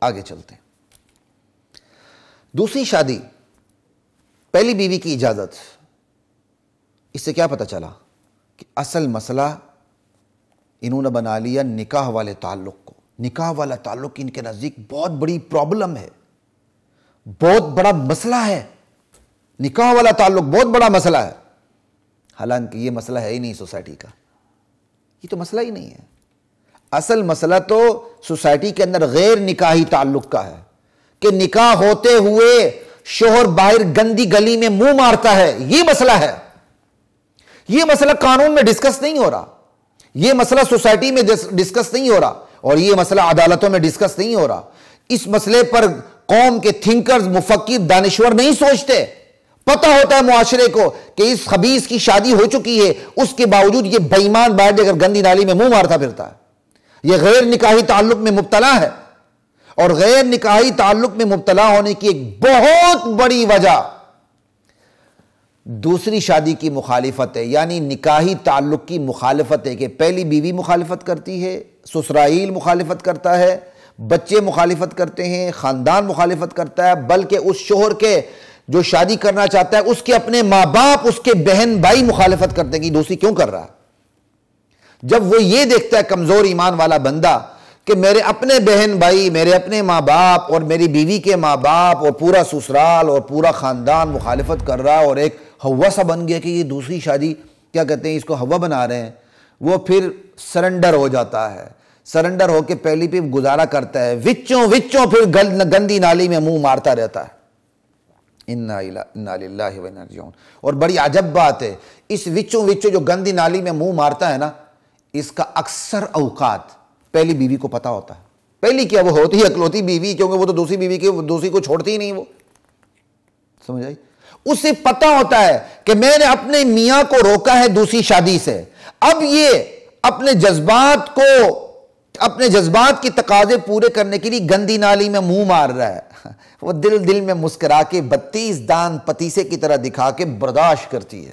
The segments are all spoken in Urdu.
آگے چلتے ہیں. دوسری شادی، پہلی بیوی کی اجازت. اس سے کیا پتہ چلا کہ اصل مسئلہ انہوں نے بنا لیا نکاح والے تعلق کو. نکاح والا تعلق ان کے نزدیک بہت بڑی پرابلم ہے، بہت بڑا مسئلہ ہے. نکاح والا تعلق بہت بڑا مسئلہ ہے، حالانکہ یہ مسئلہ ہے ہی نہیں سوسائٹی کا. یہ تو مسئلہ ہی نہیں ہے. اصل مسئلہ تو سوسائٹی کے اندر غیر نکاحی تعلق کا ہے کہ نکاح ہوتے ہوئے شوہر باہر گندی گلی میں منہ مارتا ہے. یہ مسئلہ ہے. یہ مسئلہ قانون میں ڈسکس نہیں ہو رہا، یہ مسئلہ سوسائٹی میں ڈسکس نہیں ہو رہا، اور یہ مسئلہ عدالتوں میں ڈسکس نہیں ہو رہا. اس مسئلے پر قوم کے تھنکرز، مفکر، دانشور نہیں سوچتے. پتہ ہوتا ہے معاشرے کو کہ اس خبیث کی شادی ہو چکی ہے، اس کے باوجود یہ بے ایمان باہر جا کر گندی نالی میں منہ مارتا پھرتا ہے. یہ غیر نکاحی تعلق میں مبتلا ہے. اور غیر نکاحی تعلق میں مبتلا ہونے کی ایک بہت بڑی وجہ دوسری شادی کی مخالفت ہے، یعنی نکاحی تعلق کی مخالفت ہے. کہ پہلی بیوی مخالفت کرتی ہے، سسرائیل مخالفت کرتا ہے، بچے مخالفت کرتے ہیں، خاندان مخالفت کرتا ہے، بلکہ اس شوہر کے جو شادی کرنا چاہتا ہے اس کے اپنے ماں باپ، اس کے بہن بھائی مخالفت کرتے ہیں کہ دوسری کیوں کر رہا ہے. جب وہ یہ دیکھتا ہے کمزور ایمان والا بندہ کہ میرے اپنے بہن بھائی، میرے اپنے ماں باپ اور میری بیوی کے ماں باپ اور پورا سسرال اور پورا خاندان مخالفت کر رہا ہے، اور ایک ہوا سا بن گیا کہ یہ دوسری شادی کیا کہتے ہیں اس کو ہوا بنا رہے ہیں، وہ پھر سرنڈر ہو جاتا ہے. سرنڈر ہو کے پہلی پہ گزارا کرتا ہے، وچوں پھر گندی نالی میں منہ مارتا رہتا ہے. انا للہ و انا راجعون. اور بڑی عجب بات ہے، اس وچوں جو گندی نالی میں منہ مارتا ہے نا، اس کا اکثر اوقات پہلی بیوی کو پتا ہوتا ہے. پہلی کیا، وہ ہوتی ہے اکلوتی بیوی، کیونکہ وہ تو دوسری بیوی کی دوسری کو چھوڑتی ہی نہیں. وہ سمجھ آئی؟ اسے پتا ہوتا ہے کہ میں نے اپنے میاں کو روکا ہے دوسری شادی سے، اب یہ اپنے جذبات کی تقاضے پورے کرنے کے لیے گندی نالی میں منہ مار رہا ہے. وہ دل میں مسکرا کے 32 دان پتیسے کی طرح دکھا کے برداشت کرتی ہے.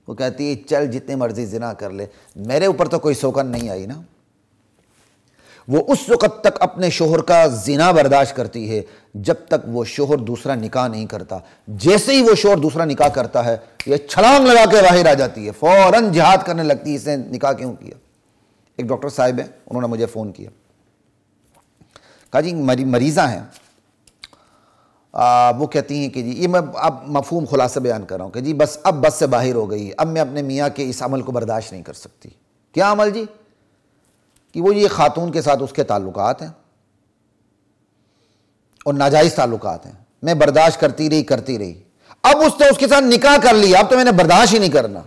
وہ کہتی ہے چل جتنے مرضی زنا کر لے، میرے اوپر تو کوئی سوگن نہیں آئی نا. وہ اس وقت تک اپنے شوہر کا زنا برداشت کرتی ہے جب تک وہ شوہر دوسرا نکاح نہیں کرتا. جیسے ہی وہ شوہر دوسرا نکاح کرتا ہے یہ چھلانگ لگا کے باہر آ جاتی ہے، فوراً جہاد کرنے لگتی ہے اس نے نکاح کیوں کیا. ایک ڈاکٹر صاحب ہیں، انہوں نے مجھے فون کیا، کہا جی مریضہ ہیں، وہ کہتی ہیں کہ جی یہ میں اب مفہوم خلاصہ بیان کر رہا ہوں کہ جی بس اب بس سے باہر ہو گئی، اب میں اپنے میاں کے اس عمل کو برداشت نہیں کر سکتی. کیا عمل جی؟ کہ وہ یہ خاتون کے ساتھ اس کے تعلقات ہیں اور ناجائز تعلقات ہیں، میں برداشت کرتی رہی، اب اس نے اس کے ساتھ نکاح کر لیا، اب تو میں نے برداشت ہی نہیں کرنا.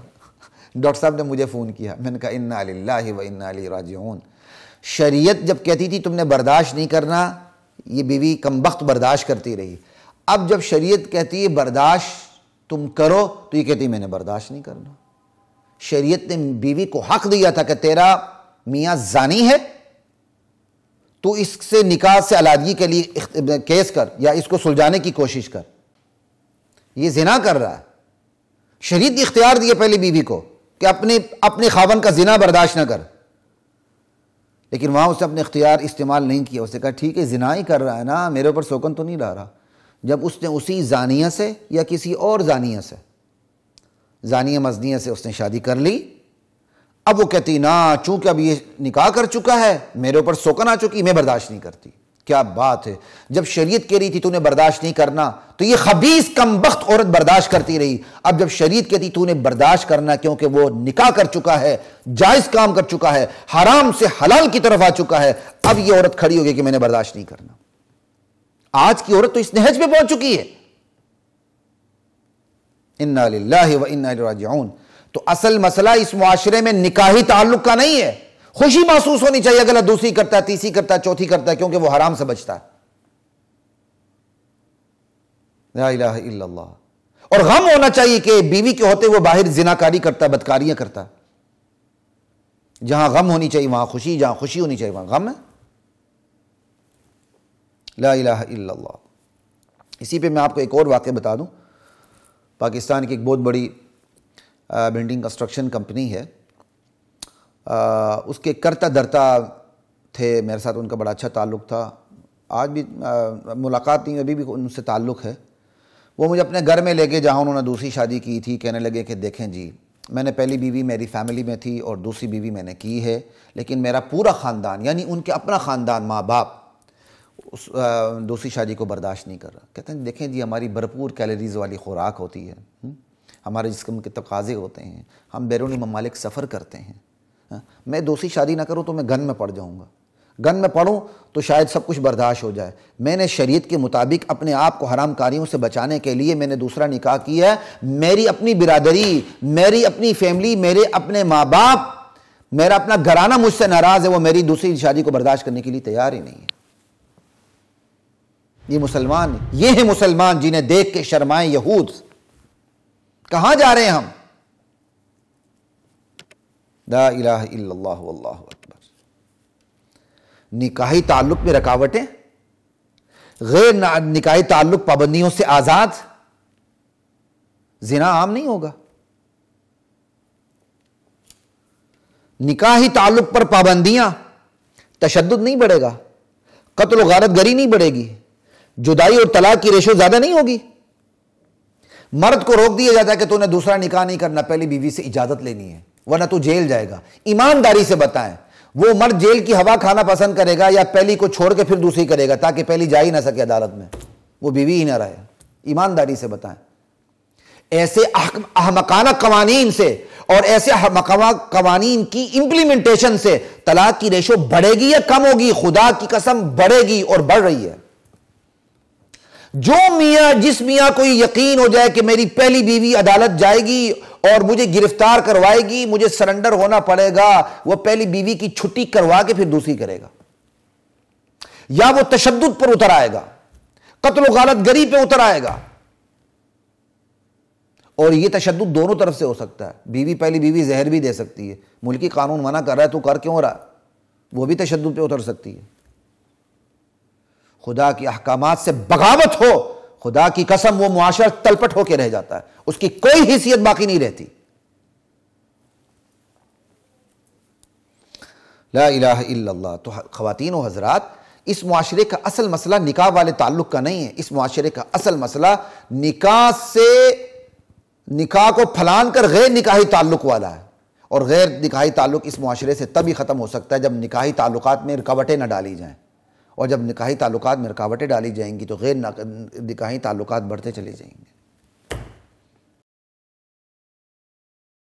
ڈاکٹر صاحب نے مجھے فون کیا، میں نے کہا انا للہ و انا الیہ راجعون. شریعت جب کہتی تھی تم نے برداشت نہیں کرنا، یہ بیوی کمبخت برداشت کرتی رہی. اب جب شریعت کہتی ہے برداشت تم کرو تو یہ کہتی میں نے برداشت نہیں کرنا. شریعت نے بیوی کو حق دیا تھا کہ تیرا میاں زانی ہے، تو اس سے نکاح سے علیحدگی کے لیے کیس کر یا اس کو سلجھانے کی کوشش کر، یہ زنا کر رہا ہے. شریعت نے اختیار دیا پہلی بیوی کو کہ اپنے خاوند کا زنا برداشت نہ کر، لیکن وہاں اس نے اپنے اختیار استعمال نہیں کیا. اس نے کہا ٹھیک ہے زنا ہی کر رہا ہے نا، میرے اوپر سوگن تو نہیں لا رہا. جب اس نے اسی زانیہ سے یا کسی اور زانیہ سے، زانیہ مزنیہ سے اس نے شادی کر لی، اب وہ کہتی نا چونکہ اب یہ نکاح کر چکا ہے، میرے اوپر سوگن آ چکی، میں برداشت نہیں کرتی. کیا بات ہے، جب شریعت کہہ رہی تھی تو نے برداشت نہیں کرنا تو یہ خبیث کمبخت عورت برداشت کرتی رہی. اب جب شریعت کہتی تو نے برداشت کرنا کیونکہ وہ نکاح کر چکا ہے، جائز کام کر چکا ہے، حرام سے حلال کی طرف آ چکا ہے، اب یہ عورت کھڑی ہو گئی کہ میں نے برداشت نہیں کرنا. آج کی عورت تو اس نہج پہ پہنچ چکی ہے. انا للہ و انا الیہ راجعون. تو اصل مسئلہ اس معاشرے میں نکاحی تعلق کا نہیں ہے. خوشی محسوس ہونی چاہیے اگر دوسری کرتا ہے، تیسری کرتا ہے، چوتھی کرتا ہے، کیونکہ وہ حرام سے بچتا ہے. لا الہ الا اللہ. اور غم ہونا چاہیے کہ بیوی کے ہوتے وہ باہر زناکاری کرتا ہے، بدکاریاں کرتا ہے. جہاں غم ہونی چاہیے وہاں خوشی، جہاں خوشی ہونی چاہیے وہاں غم ہے. لا الہ الا اللہ. اسی پہ میں آپ کو ایک اور واقعہ بتا دوں. پاکستان کی ایک بہت بڑی بلڈنگ کنسٹرکشن کمپنی ہے، اس کے کرتا درتا تھے، میرے ساتھ ان کا بڑا اچھا تعلق تھا. آج بھی ملاقات نہیں، ابھی بھی ان سے تعلق ہے. وہ مجھے اپنے گھر میں لے کے جہاں انہوں نے دوسری شادی کی تھی، کہنے لگے کہ دیکھیں جی میں نے پہلی بیوی میری فیملی میں تھی اور دوسری بیوی میں نے کی ہے، لیکن میرا پورا خاندان یعنی ان کے اپنا خاندان ماں باپ اس دوسری شادی کو برداشت نہیں کر رہا. کہتے ہیں دیکھیں جی ہماری بھرپور کیلوریز والی خوراک ہوتی ہے، ہمارے جسم کے تقاضے ہوتے ہیں، ہم بیرونی ممالک سفر کرتے ہیں، میں دوسری شادی نہ کروں تو میں گن میں پڑ جاؤں گا، گن میں پڑھوں تو شاید سب کچھ برداشت ہو جائے. میں نے شریعت کے مطابق اپنے آپ کو حرام کاریوں سے بچانے کے لیے میں نے دوسرا نکاح کیا ہے. میری اپنی برادری، میری اپنی فیملی، میرے اپنے ماں باپ، میرا اپنا گھرانہ مجھ سے ناراض ہے، وہ میری دوسری شادی کو برداشت کرنے کے لیے تیار ہی نہیں ہے. یہ مسلمان، یہ ہیں مسلمان جنہیں دیکھ کے شرمائیں یہود. کہاں جا رہے ہیں ہم؟ لا الہ الا اللہ واللہ اکبر. نکاحی تعلق میں رکاوٹیں، غیر نکاحی تعلق پابندیوں سے آزاد، زنا عام نہیں ہوگا. نکاحی تعلق پر پابندیاں، تشدد نہیں بڑھے گا، قتل و غارت گری نہیں بڑھے گی، جدائی اور طلاق کی ریشو زیادہ نہیں ہوگی. مرد کو روک دیا جاتا ہے کہ تو نے دوسرا نکاح نہیں کرنا، پہلی بیوی سے اجازت لینی ہے ورنہ تو جیل جائے گا. ایمانداری سے بتائیں وہ مرد جیل کی ہوا کھانا پسند کرے گا یا پہلی کو چھوڑ کے پھر دوسری کرے گا تاکہ پہلی جا ہی نہ سکے عدالت میں، وہ بیوی ہی نہ رہے؟ ایمانداری سے بتائیں. ایسے احمقانہ قوانین سے اور ایسے احمقانہ قوانین کی امپلیمنٹیشن سے طلاق کی ریشو بڑھے گی یا کم ہوگی؟ خدا کی قسم بڑھے گی اور بڑھ رہی ہے. جو میاں، جس میاں کو یقین ہو جائے کہ میری پہلی بیوی عدالت جائے گی اور مجھے گرفتار کروائے گی، مجھے سرنڈر ہونا پڑے گا، وہ پہلی بیوی کی چھٹی کروا کے پھر دوسری کرے گا. یا وہ تشدد پر اتر آئے گا، قتل و غارت گری پہ اتر آئے گا. اور یہ تشدد دونوں طرف سے ہو سکتا ہے. بیوی، پہلی بیوی زہر بھی دے سکتی ہے، ملکی قانون منع کر رہا ہے تو کر کیوں رہا؟ وہ بھی تشدد پہ اتر سکتی ہے. خدا کی احکامات سے بغاوت ہو، خدا کی قسم وہ معاشرہ تلپٹ ہو کے رہ جاتا ہے، اس کی کوئی حیثیت باقی نہیں رہتی. لا الہ الا اللہ. تو خواتین و حضرات، اس معاشرے کا اصل مسئلہ نکاح والے تعلق کا نہیں ہے. اس معاشرے کا اصل مسئلہ نکاح کو پھلان کر غیر نکاحی تعلق والا ہے. اور غیر نکاحی تعلق اس معاشرے سے تبھی ختم ہو سکتا ہے جب نکاحی تعلقات میں رکاوٹیں نہ ڈالی جائیں. اور جب نکاحی تعلقات میں رکاوٹیں ڈالی جائیں گی تو غیر نکاحی تعلقات بڑھتے چلے جائیں گے.